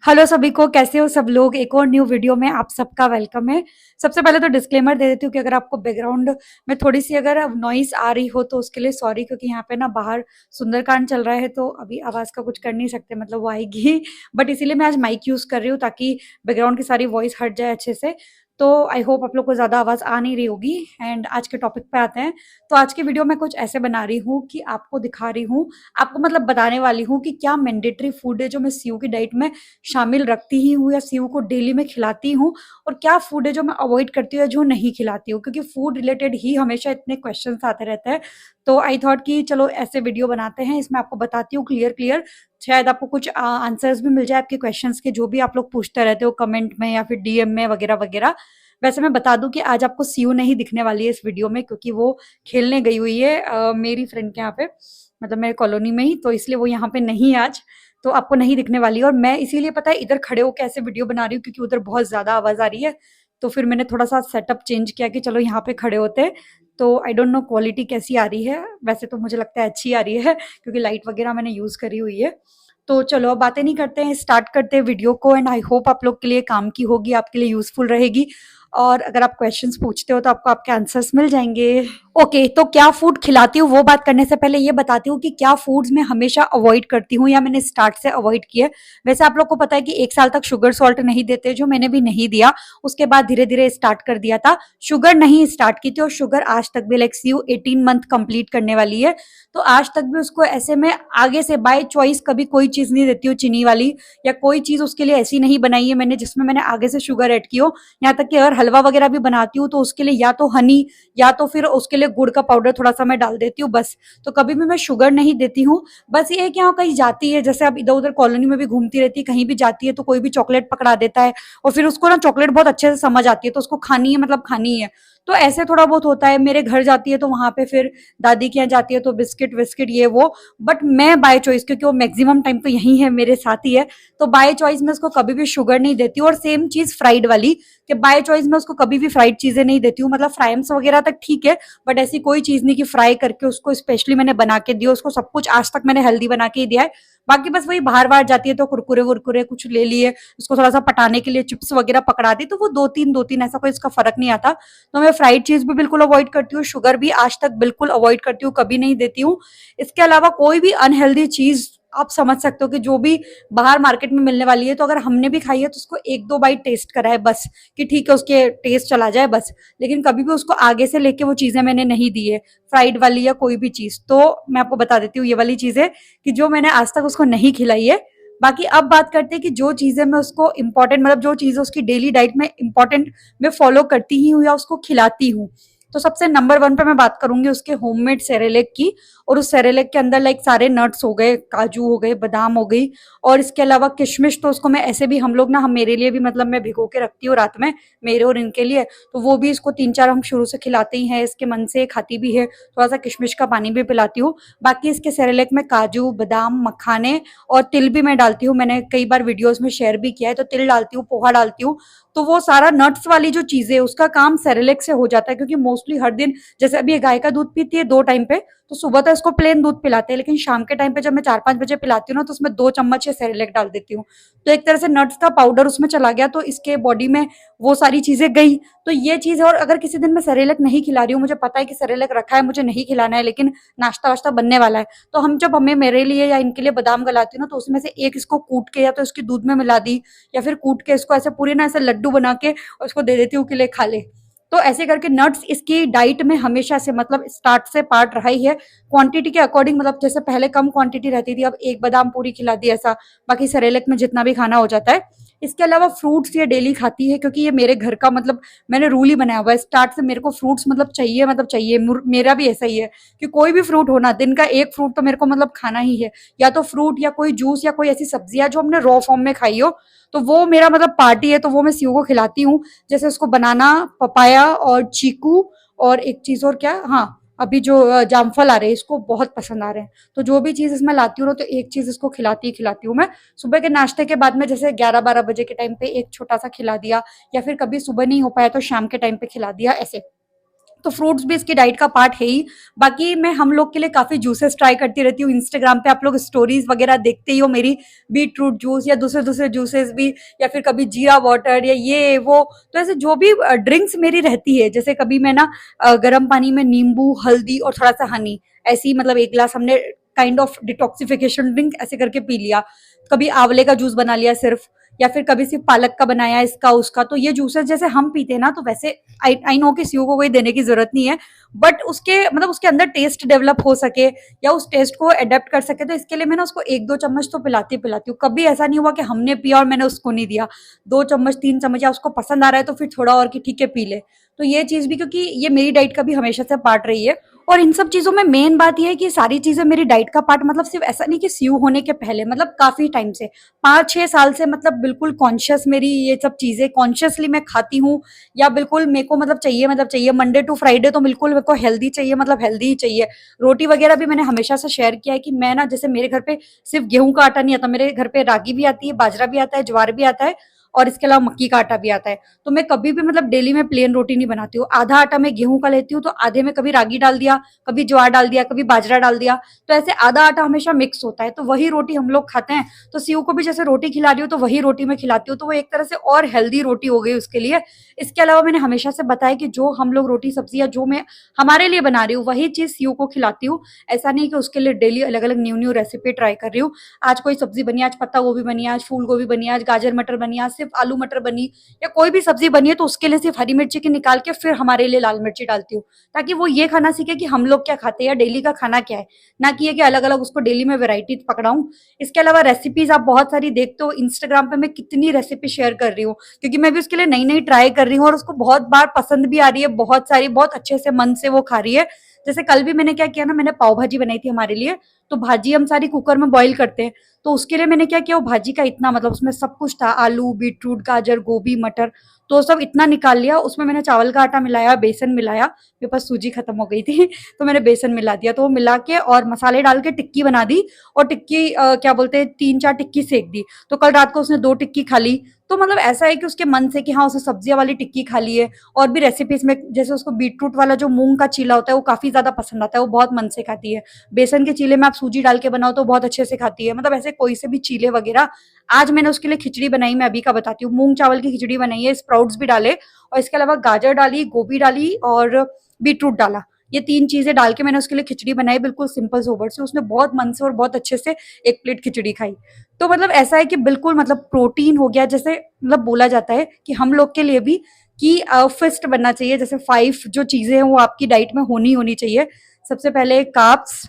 Hello सभी को, कैसे हो सब लोग। एक और न्यू वीडियो में आप सबका वेलकम है। सबसे पहले तो डिस्क्लेमर दे देती हूँ कि अगर आपको बैकग्राउंड में थोड़ी सी अगर नॉइस आ रही हो तो उसके लिए सॉरी, क्योंकि यहाँ पे ना बाहर सुंदरकांड चल रहा है तो अभी आवाज़ का कुछ कर नहीं सकते, मतलब वो आएगी। बट इसीलिए मैं आज माइक यूज़ कर रही हूँ ताकि बैकग्राउंड की सारी वॉइस हट जाए अच्छे से। तो आई होप आप लोग को ज़्यादा आवाज़ आ नहीं रही होगी। एंड आज के टॉपिक पे आते हैं। तो आज की वीडियो मैं कुछ ऐसे बना रही हूँ कि आपको दिखा रही हूँ, आपको मतलब बताने वाली हूँ कि क्या मैंडेटरी फूड है जो मैं सीयू की डाइट में शामिल रखती ही हूँ या सीयू को डेली में खिलाती हूँ, और क्या फूड है जो मैं अवॉइड करती हूँ या जो नहीं खिलाती हूँ, क्योंकि फूड रिलेटेड ही हमेशा इतने क्वेश्चंस आते रहते हैं। तो आई थॉट कि चलो ऐसे वीडियो बनाते हैं, इसमें आपको बताती हूँ क्लियर क्लियर, शायद आपको कुछ आंसर्स भी मिल जाए आपके क्वेश्चंस के, जो भी आप लोग पूछते रहते हो कमेंट में या फिर डीएम में वगैरह वगैरह। वैसे मैं बता दूं कि आज आपको सीयू नहीं दिखने वाली है इस वीडियो में, क्योंकि वो खेलने गई हुई है मेरी फ्रेंड के यहाँ पे, मतलब मेरे कॉलोनी में ही, तो इसलिए वो यहाँ पे नहीं है आज। तो आपको नहीं दिखने वाली है, और मैं इसीलिए पता है इधर खड़े होकर ऐसे वीडियो बना रही हूँ क्योंकि उधर बहुत ज्यादा आवाज आ रही है। तो फिर मैंने थोड़ा सा सेटअप चेंज किया कि चलो यहाँ पे खड़े होते हैं। तो आई डोंट नो क्वालिटी कैसी आ रही है, वैसे तो मुझे लगता है अच्छी आ रही है क्योंकि लाइट वगैरह मैंने यूज करी हुई है। तो चलो अब बातें नहीं करते हैं, स्टार्ट करते हैं वीडियो को। एंड आई होप आप लोग के लिए काम की होगी, आपके लिए यूजफुल रहेगी। और अगर आप क्वेश्चंस पूछते हो तो आपको आपके आंसर्स मिल जाएंगे। ओके, तो क्या फूड खिलाती हूँ वो बात करने से पहले ये बताती हूँ कि क्या फूड्स मैं हमेशा अवॉइड करती हूँ या मैंने स्टार्ट से अवॉइड किया। वैसे आप लोग को पता है कि 1 साल तक शुगर सॉल्ट नहीं देते, जो मैंने भी नहीं दिया। उसके बाद धीरे धीरे स्टार्ट कर दिया था। शुगर नहीं स्टार्ट की थी, और शुगर आज तक भी लाइक यू 18 मंथ कंप्लीट करने वाली है। तो आज तक भी उसको ऐसे में आगे से बाय चॉइस कभी कोई चीज नहीं देती हूँ चीनी वाली, या कोई चीज उसके लिए ऐसी नहीं बनाई है मैंने जिसमें मैंने आगे से शुगर ऐड की हो। यहाँ तक कि अगर हलवा वगैरह भी बनाती हूँ तो उसके लिए या तो हनी या तो फिर उसके लिए गुड़ का पाउडर थोड़ा सा मैं डाल देती हूँ बस। तो कभी भी मैं शुगर नहीं देती हूँ। बस ये है कि हाँ कहीं जाती है, जैसे अब इधर उधर कॉलोनी में भी घूमती रहती है, कहीं भी जाती है तो कोई भी चॉकलेट पकड़ा देता है, और फिर उसको ना चॉकलेट बहुत अच्छे से समझ आती है तो उसको खानी है, मतलब खानी है। तो ऐसे थोड़ा बहुत होता है। मेरे घर जाती है तो वहां पे फिर दादी के यहाँ जाती है तो बिस्किट विस्किट ये वो। बट मैं बाय चॉइस, क्योंकि वो मैक्सिमम टाइम तो यही है मेरे साथ ही है, तो बाय चॉइस मैं उसको कभी भी शुगर नहीं देती हूँ। और सेम चीज फ्राइड वाली, कि बाय चॉइस मैं उसको कभी भी फ्राइड चीजें नहीं देती हूँ। मतलब फ्राइम्स वगैरह तक ठीक है, बट ऐसी कोई चीज नहीं कि फ्राई करके उसको स्पेशली मैंने बना के दिया। उसको सब कुछ आज तक मैंने हेल्दी बना के ही दिया है। बाकी बस वही बाहर बाहर जाती है तो कुरकुरे वुरकुरे कुछ ले लिए, उसको थोड़ा सा पटाने के लिए चिप्स वगैरह पकड़ा दी, तो वो दो तीन ऐसा कोई इसका फर्क नहीं आता। तो मैं फ्राइड चीज भी बिल्कुल अवॉइड करती हूँ, शुगर भी आज तक बिल्कुल अवॉइड करती हूँ, कभी नहीं देती हूँ। इसके अलावा कोई भी अनहेल्दी चीज आप समझ सकते हो कि जो भी बाहर मार्केट में मिलने वाली है, तो अगर हमने भी खाई है तो उसको 1-2 बाइट टेस्ट करा है बस, कि ठीक है उसके टेस्ट चला जाए बस। लेकिन कभी भी उसको आगे से लेके वो चीजें मैंने नहीं दी है, फ्राइड वाली या कोई भी चीज। तो मैं आपको बता देती हूँ ये वाली चीजें कि जो मैंने आज तक उसको नहीं खिलाई है। बाकी अब बात करते हैं कि जो चीजें मैं उसको इंपॉर्टेंट, मतलब जो चीजें उसकी डेली डाइट में इंपॉर्टेंट मैं फॉलो करती ही हूँ या उसको खिलाती हूँ। तो सबसे नंबर 1 पे मैं बात करूंगी उसके होममेड सेरेलेक की। और उस सेरेलेक के अंदर लाइक सारे नट्स हो गए, काजू हो गए, बादाम हो गई, और इसके अलावा किशमिश। तो उसको मैं ऐसे भी, हम लोग ना, हम मेरे लिए भी मतलब मैं भिगो के रखती हूँ रात में, मेरे और इनके लिए। तो वो भी इसको 3-4 हम शुरू से खिलाते ही हैं, इसके मन से खाती भी है। थोड़ा सा किशमिश का पानी भी पिलाती हूँ। बाकी इसके सेरेलेक में काजू, बादाम, मखाने और तिल भी मैं डालती हूँ। मैंने कई बार वीडियोस में शेयर भी किया है, तो तिल डालती हूँ, पोहा डालती हूँ। तो वो सारा नट्स वाली जो चीजें है उसका काम सेरेलेक से हो जाता है, क्योंकि मोस्टली हर दिन, जैसे अभी ये गाय का दूध पीती है 2 टाइम पे, तो सुबह तो इसको प्लेन दूध पिलाते हैं, लेकिन शाम के टाइम पे जब मैं 4-5 बजे पिलाती हूँ ना, तो उसमें 2 चम्मच ये सेरेलेक डाल देती हूँ। तो एक तरह से नट्स का पाउडर उसमें चला गया, तो इसके बॉडी में वो सारी चीजें गई। तो ये चीज है। और अगर किसी दिन मैं सेरेलेक नहीं खिला रही हूँ, मुझे पता है कि सेरेलेक रखा है, मुझे नहीं खिलाना है, लेकिन नाश्ता वाश्ता बनने वाला है, तो हम जब हमें मेरे लिए या इनके लिए बादाम गलाती हूँ ना, तो उसमें से एक इसको कूट के या तो इसके दूध में मिला दी, या फिर कूट के इसको ऐसे पूरी ना ऐसे लड्डू बना के और उसको दे देती हूँ कि ले खा ले। तो ऐसे करके नट्स इसकी डाइट में हमेशा से, मतलब स्टार्ट से पार्ट रहा ही है। क्वांटिटी के अकॉर्डिंग, मतलब जैसे पहले कम क्वांटिटी रहती थी, अब एक बादाम पूरी खिला दी ऐसा। बाकी सेरेलेक में जितना भी खाना हो जाता है। इसके अलावा फ्रूट्स ये डेली खाती है, क्योंकि ये मेरे घर का, मतलब मैंने रूल ही बनाया हुआ है स्टार्ट से, मेरे को फ्रूट्स मतलब चाहिए, मतलब चाहिए। मेरा भी ऐसा ही है कि कोई भी फ्रूट होना, दिन का एक फ्रूट तो मेरे को मतलब खाना ही है। या तो फ्रूट या कोई जूस या कोई ऐसी सब्जियां जो हमने रॉ फॉर्म में खाई हो, तो वो मेरा मतलब पार्टी है, तो वो मैं सीओ को खिलाती हूँ। जैसे उसको बनाना, पपाया और चीकू, और एक चीज और क्या, हाँ, अभी जो जामफल आ रहे हैं इसको बहुत पसंद आ रहे हैं। तो जो भी चीज इसमें लाती हूँ ना, तो एक चीज इसको खिलाती ही खिलाती हूँ मैं। सुबह के नाश्ते के बाद में जैसे 11-12 बजे के टाइम पे एक छोटा सा खिला दिया, या फिर कभी सुबह नहीं हो पाया तो शाम के टाइम पे खिला दिया, ऐसे। तो फ्रूट्स भी इसकी डाइट का पार्ट है ही। बाकी मैं हम लोग के लिए काफ़ी जूसेस ट्राई करती रहती हूँ। इंस्टाग्राम पे आप लोग स्टोरीज वगैरह देखते ही हो मेरी, बीटरूट जूस या दूसरे दूसरे जूसेस भी, या फिर कभी जीरा वाटर या ये वो। तो ऐसे जो भी ड्रिंक्स मेरी रहती है, जैसे कभी मैं ना गर्म पानी में नींबू, हल्दी और थोड़ा सा हनी, ऐसी मतलब एक गिलास हमने काइंड ऑफ डिटॉक्सिफिकेशन ड्रिंक ऐसे करके पी लिया। कभी आंवले का जूस बना लिया सिर्फ, या फिर कभी सिर्फ पालक का बनाया, इसका उसका। तो ये जूसेस जैसे हम पीते हैं ना, तो वैसे आई नो कि सीयू को कोई देने की जरूरत नहीं है, बट उसके मतलब उसके अंदर टेस्ट डेवलप हो सके या उस टेस्ट को अडेप्ट कर सके, तो इसके लिए मैं ना उसको 1-2 चम्मच तो पिलाती हूँ। कभी ऐसा नहीं हुआ कि हमने पिया और मैंने उसको नहीं दिया। 2 चम्मच 3 चम्मच, या उसको पसंद आ रहा है तो फिर थोड़ा और कि ठीक है पी ले। तो ये चीज भी, क्योंकि ये मेरी डाइट का भी हमेशा से पार्ट रही है। और इन सब चीजों में मेन बात यह है कि सारी चीजें मेरी डाइट का पार्ट, मतलब सिर्फ ऐसा नहीं कि सीयू होने के पहले, मतलब काफी टाइम से, 5-6 साल से, मतलब बिल्कुल कॉन्शियस मेरी ये सब चीजें कॉन्शियसली मैं खाती हूँ। या बिल्कुल मेरे को मतलब चाहिए मंडे टू फ्राइडे तो बिल्कुल मेरे को हेल्दी चाहिए, मतलब हेल्दी ही चाहिए। रोटी वगैरह भी मैंने हमेशा से शेयर किया है कि मैं ना, जैसे मेरे घर पे सिर्फ गेहूं का आटा नहीं आता, मेरे घर पे रागी भी आती है, बाजरा भी आता है, ज्वार भी आता है, और इसके अलावा मक्की का आटा भी आता है। तो मैं कभी भी मतलब डेली में प्लेन रोटी नहीं बनाती हूँ। आधा आटा मैं गेहूं का लेती हूँ, तो आधे में कभी रागी डाल दिया, कभी ज्वार डाल दिया, कभी बाजरा डाल दिया। तो ऐसे आधा आटा हमेशा मिक्स होता है, तो वही रोटी हम लोग खाते हैं। तो सीयू को भी जैसे रोटी खिला रही हूँ तो वही रोटी मैं खिलाती हूँ, तो वो एक तरह से और हेल्दी रोटी हो गई उसके लिए। इसके अलावा मैंने हमेशा से बताया कि जो हम लोग रोटी सब्जी या जो मैं हमारे लिए बना रही हूँ वही चीज सीयू को खिलाती हूँ। ऐसा नहीं कि उसके लिए डेली अलग अलग न्यू न्यू रेसिपी ट्राई कर रही हूँ। आज कोई सब्जी बनी, आज पत्ता गोभी बनी, आज फूल गोभी बनी, आज गाजर मटर बनी, आज सिर्फ आलू मटर बनी, या कोई भी सब्जी बनी है तो उसके लिए सिर्फ हरी मिर्ची की निकाल के फिर हमारे लिए लाल मिर्ची डालती हूँ, ताकि वो ये खाना सीखे कि हम लोग क्या खाते हैं या डेली का खाना क्या है। ना कि ये कि अलग अलग उसको डेली में वेराइटी पकड़ाऊं। इसके अलावा रेसिपीज आप बहुत सारी देखते हो इंस्टाग्राम पे, मैं कितनी रेसिपी शेयर कर रही हूँ, क्योंकि मैं भी उसके लिए नई नई ट्राई कर रही हूँ, और उसको बहुत बार पसंद भी आ रही है, बहुत सारी, बहुत अच्छे से मन से वो खा रही है। जैसे कल भी मैंने क्या किया ना, मैंने पाव भाजी बनाई थी हमारे लिए। तो भाजी हम सारी कुकर में बॉईल करते हैं, तो उसके लिए मैंने क्या किया, वो भाजी का इतना, मतलब उसमें सब कुछ था, आलू, बीटरूट, गाजर, गोभी, मटर, तो सब इतना निकाल लिया। उसमें मैंने चावल का आटा मिलाया, बेसन मिलाया, मेरे पास सूजी खत्म हो गई थी तो मैंने बेसन मिला दिया, तो वो मिला के और मसाले डाल के टिक्की बना दी। और टिक्की क्या बोलते हैं, 3-4 टिक्की सेक दी। तो कल रात को उसने 2 टिक्की खा ली। तो मतलब ऐसा है कि उसके मन से कि हाँ उसने सब्जियां वाली टिक्की खा ली है। और भी रेसिपीज में, जैसे उसको बीटरूट वाला जो मूंग का चीला होता है वो काफी ज्यादा पसंद आता है, वो बहुत मन से खाती है। बेसन के चीले में आप सूजी डाल के बनाओ तो बहुत अच्छे से खाती है, मतलब ऐसे कोई से भी चीले वगैरह। आज मैंने उसके लिए खिचड़ी बनाई, मैं अभी का बताती हूँ, मूंग चावल की खिचड़ी बनाई है, स्प्राउट्स भी डाले, और इसके अलावा गाजर डाली, गोभी डाली और बीटरूट डाला। ये 3 चीजें डाल के मैंने उसके लिए खिचड़ी बनाई, बिल्कुल सिंपल सोबर से। उसने बहुत मन से और बहुत अच्छे से 1 प्लेट खिचड़ी खाई। तो मतलब ऐसा है कि बिल्कुल मतलब प्रोटीन हो गया, जैसे मतलब बोला जाता है कि हम लोग के लिए भी कि फिस्ट बनना चाहिए, जैसे 5 जो चीजें हैं वो आपकी डाइट में होनी होनी चाहिए। सबसे पहले कार्ब्स,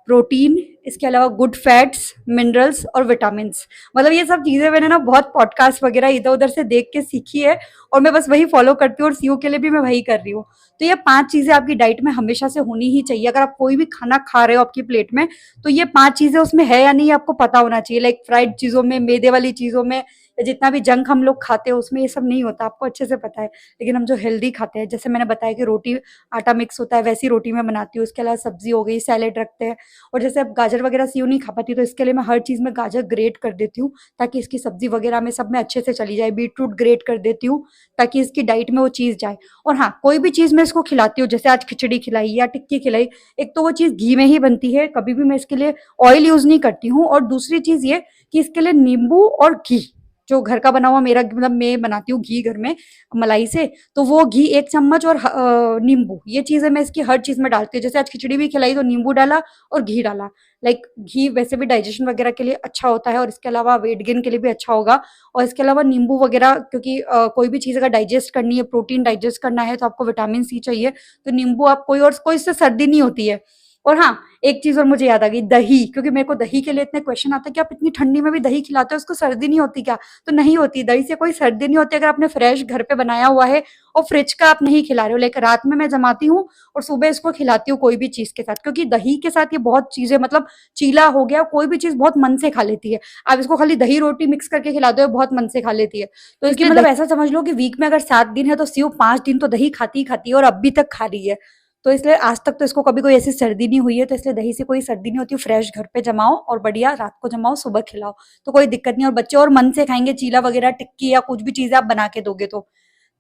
प्रोटीन, इसके अलावा गुड फैट्स, मिनरल्स और विटामिन। मतलब ये सब चीजें मैंने ना बहुत पॉडकास्ट वगैरह इधर उधर से देख के सीखी है, और मैं बस वही फॉलो करती हूँ, और सीयू के लिए भी मैं वही कर रही हूँ। तो ये 5 चीजें आपकी डाइट में हमेशा से होनी ही चाहिए। अगर आप कोई भी खाना खा रहे हो आपकी प्लेट में, तो ये 5 चीजें उसमें है या नहीं आपको पता होना चाहिए। लाइक फ्राइड चीजों में, मैदे वाली चीजों में, या जितना भी जंक हम लोग खाते हैं उसमें ये सब नहीं होता, आपको अच्छे से पता है। लेकिन हम जो हेल्दी खाते हैं, जैसे मैंने बताया कि रोटी आटा मिक्स होता है, वैसी रोटी मैं बनाती हूँ। इसके अलावा सब्जी हो गई, सैलेड रखते हैं। और जैसे अब गाजर वगैरह सीयू नहीं खा पाती, तो इसके लिए मैं हर चीज में गाजर ग्रेट कर देती हूँ, ताकि इसकी सब्जी वगैरह में सब में अच्छे से चली जाए। बीटरूट ग्रेट कर देती हूँ, ताकि इसकी डाइट में वो चीज जाए। और हाँ, कोई भी चीज मैं इसको खिलाती हूँ, जैसे आज खिचड़ी खिलाई या टिक्की खिलाई, एक तो वो चीज घी में ही बनती है, कभी भी मैं इसके लिए ऑयल यूज नहीं करती हूँ। और दूसरी चीज ये कि इसके लिए नींबू और घी, जो घर का बना हुआ, मेरा मतलब मैं बनाती हूँ घी घर में मलाई से, तो वो घी 1 चम्मच और नींबू, ये चीजें मैं इसकी हर चीज में डालती हूँ। जैसे आज खिचड़ी भी खिलाई तो नींबू डाला और घी डाला। लाइक घी वैसे भी डाइजेशन वगैरह के लिए अच्छा होता है, और इसके अलावा वेट गेन के लिए भी अच्छा होगा। और इसके अलावा नींबू वगैरह, क्योंकि कोई भी चीज अगर डाइजेस्ट करनी है, प्रोटीन डाइजेस्ट करना है, तो आपको विटामिन सी चाहिए। तो नींबू आप कोई इससे सर्दी नहीं होती है। और हाँ, एक चीज और मुझे याद आ गई, दही, क्योंकि मेरे को दही के लिए इतने क्वेश्चन आते हैं कि आप इतनी ठंडी में भी दही खिलाते हो, उसको सर्दी नहीं होती क्या? तो नहीं होती, दही से कोई सर्दी नहीं होती अगर आपने फ्रेश घर पे बनाया हुआ है और फ्रिज का आप नहीं खिला रहे हो। लेकिन रात में मैं जमाती हूँ और सुबह इसको खिलाती हूँ कोई भी चीज के साथ, क्योंकि दही के साथ ये बहुत चीजें, मतलब चीला हो गया, कोई भी चीज बहुत मन से खा लेती है। आप इसको खाली दही रोटी मिक्स करके खिला दो, बहुत मन से खा लेती है। तो इसलिए मतलब ऐसा समझ लो कि वीक में अगर 7 दिन है तो सिर्फ 5 दिन तो दही खाती ही खाती है, और अभी तक खा रही है। तो इसलिए आज तक तो इसको कभी कोई ऐसी सर्दी नहीं हुई है, तो इसलिए दही से कोई सर्दी नहीं होती। फ्रेश घर पे जमाओ और बढ़िया रात को जमाओ, सुबह खिलाओ, तो कोई दिक्कत नहीं। और बच्चे और मन से खाएंगे, चीला वगैरह टिक्की या कुछ भी चीजें आप बना के दोगे तो।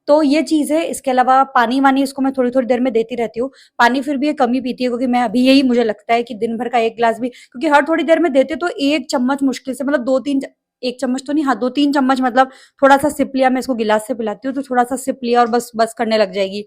तो ये चीज़ है। इसके अलावा पानी-वानी इसको मैं थोड़ी-थोड़ी देर में देती रहती हूँ। पानी फिर भी ये कम ही पीती है, क्योंकि मैं अभी यही मुझे लगता है कि दिन भर का 1 ग्लास भी, क्योंकि हर थोड़ी देर में देते तो 1 चम्मच मुश्किल से, मतलब 2-3 1 चम्मच तो नहीं, हाँ 2-3 चम्मच, मतलब थोड़ा-सा सिप लिया, मैं इसको गिलास से पिलाती हूँ तो थोड़ा-सा सिप लिया और बस बस करने लग जाएगी।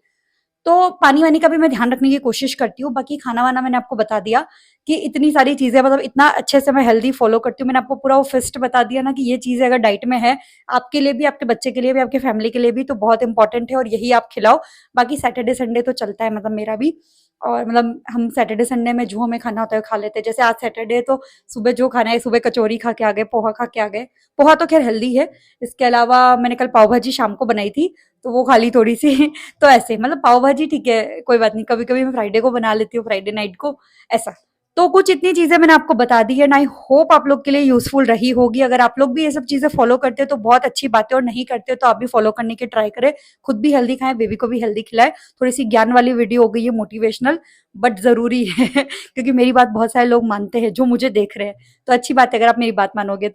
तो पानी-वानी का भी मैं ध्यान रखने की कोशिश करती हूँ। बाकी खाना-वाना मैंने आपको बता दिया कि इतनी सारी चीज़ें, मतलब इतना अच्छे से मैं हेल्दी फ़ॉलो करती हूँ। मैंने आपको पूरा वो फ़िस्ट बता दिया ना कि ये चीज़ें अगर डाइट में है, आपके लिए भी, आपके बच्चे के लिए भी, आपके फैमिली के लिए भी, तो बहुत इम्पोर्टेंट है और यही आप खिलाओ। बाकी सैटरडे, संडे तो चलता है, मतलब मेरा भी, और मतलब हम सैटरडे, संडे में जो हमें खाना होता है खा लेते हैं। जैसे आज सैटरडे है तो सुबह जो खाना है, सुबह कचौरी खा के आ गए, पोहा खा के आ गए। पोहा तो ख़ैर हेल्दी है। इसके अलावा मैंने कल पाव भाजी शाम को बनाई थी, तो वो खा ली थोड़ी-सी। तो ऐसे मतलब पाव भाजी ठीक है, कोई बात नहीं, कभी कभी मैं फ्राइडे को बना लेती हूँ, फ्राइडे नाइट को, ऐसा। तो कुछ इतनी चीजें मैंने आपको बता दी है, आई होप आप लोग के लिए यूजफुल रही होगी। अगर आप लोग भी ये सब चीजें फॉलो करते हो तो बहुत अच्छी बात है, और नहीं करते हो तो आप भी फॉलो करने की ट्राई करें। खुद भी हेल्दी खाएं, बेबी को भी हेल्दी खिलाएं। थोड़ी सी ज्ञान वाली वीडियो हो गई है, मोटिवेशनल, बट जरूरी है क्योंकि मेरी बात बहुत सारे लोग मानते हैं जो मुझे देख रहे हैं। तो अच्छी बात है अगर आप मेरी बात मानोगे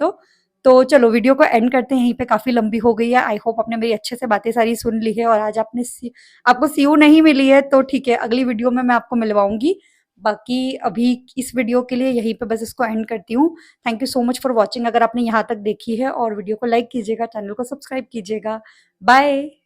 तो चलो वीडियो को एंड करते हैं यहीं पे, काफी लंबी हो गई है। आई होप आपने मेरी अच्छे से बातें सारी सुन ली है, और आज आपको सीयू नहीं मिली है तो ठीक है, अगली वीडियो में मैं आपको मिलवाऊंगी। बाकी अभी इस वीडियो के लिए यहीं पे बस इसको एंड करती हूँ। Thank you so much for watching. अगर आपने यहाँ तक देखी है, और वीडियो को लाइक कीजिएगा, चैनल को सब्सक्राइब कीजिएगा। बाय।